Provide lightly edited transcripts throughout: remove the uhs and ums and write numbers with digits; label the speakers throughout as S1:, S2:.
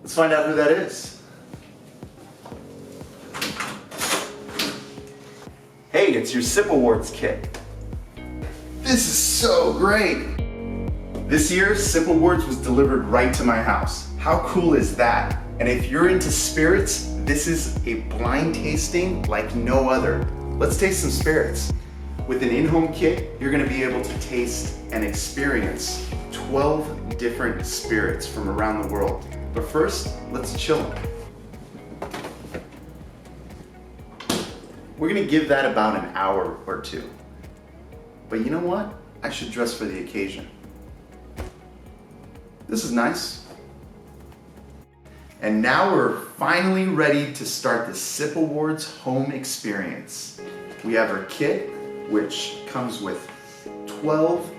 S1: Let's find out who that is. Hey, it's your Sip Awards kit. This is so great. This year, Sip Awards was delivered right to my house. How cool is that? And if you're into spirits, this is a blind tasting like no other. Let's taste some spirits. With an in-home kit, you're gonna be able to taste and experience 12 different spirits from around the world. But first, let's chill. We're gonna give that about an hour or two. But you know what? I should dress for the occasion. This is nice. And now we're finally ready to start the Sip Awards home experience. We have our kit, which comes with 12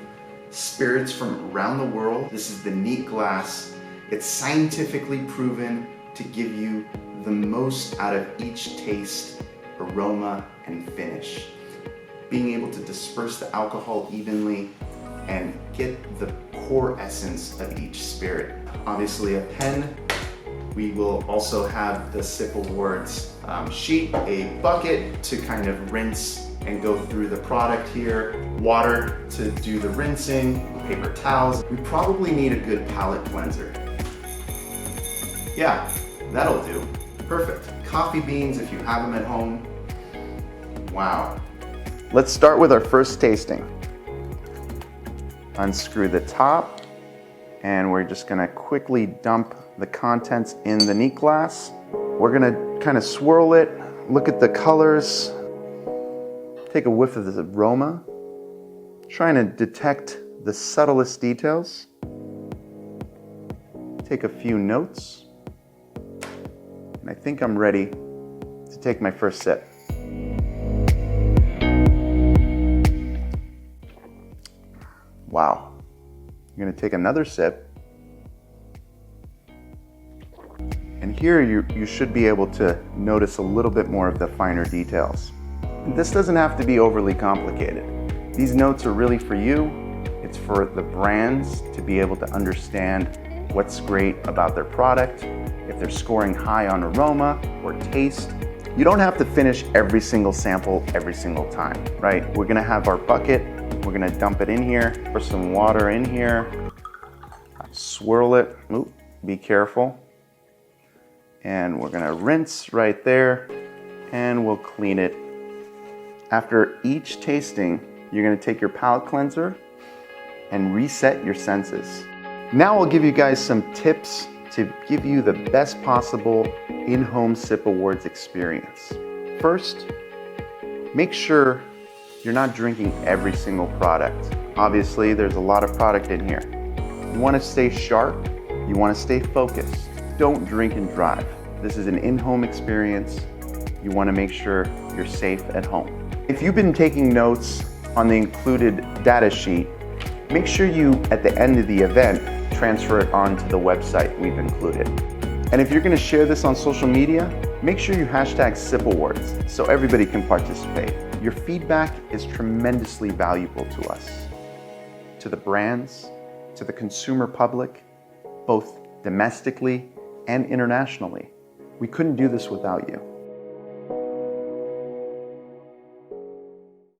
S1: spirits from around the world. This is the Neat Glass. It's scientifically proven to give you the most out of each taste, aroma, and finish. Being able to disperse the alcohol evenly and get the core essence of each spirit. Obviously a pen. We will also have the Sip Awards sheet, a bucket to kind of rinse and go through the product here, water to do the rinsing, paper towels. We probably need a good palate cleanser. Yeah, that'll do. Perfect. Coffee beans if you have them at home. Wow. Let's start with our first tasting. Unscrew the top, and we're just gonna quickly dump the contents in the Neat Glass. We're gonna kind of swirl it, look at the colors, take a whiff of the aroma, trying to detect the subtlest details, take a few notes, and I think I'm ready to take my first sip. Wow. I'm gonna take another sip. And here you should be able to notice a little bit more of the finer details. And this doesn't have to be overly complicated. These notes are really for you. It's for the brands to be able to understand what's great about their product, if they're scoring high on aroma or taste. You don't have to finish every single sample every single time, right? We're gonna have our bucket, we're gonna dump it in here, pour some water in here, swirl it, ooh, be careful. And we're gonna rinse right there, and we'll clean it. After each tasting, you're gonna take your palate cleanser and reset your senses. Now I'll give you guys some tips to give you the best possible in-home Sip Awards experience. First, make sure you're not drinking every single product. Obviously, there's a lot of product in here. You wanna stay sharp, you wanna stay focused. Don't drink and drive. This is an in-home experience. You wanna make sure you're safe at home. If you've been taking notes on the included data sheet, make sure you, at the end of the event, transfer it onto the website we've included. And if you're gonna share this on social media, make sure you hashtag Sip Awards so everybody can participate. Your feedback is tremendously valuable to us, to the brands, to the consumer public, both domestically and internationally. We couldn't do this without you.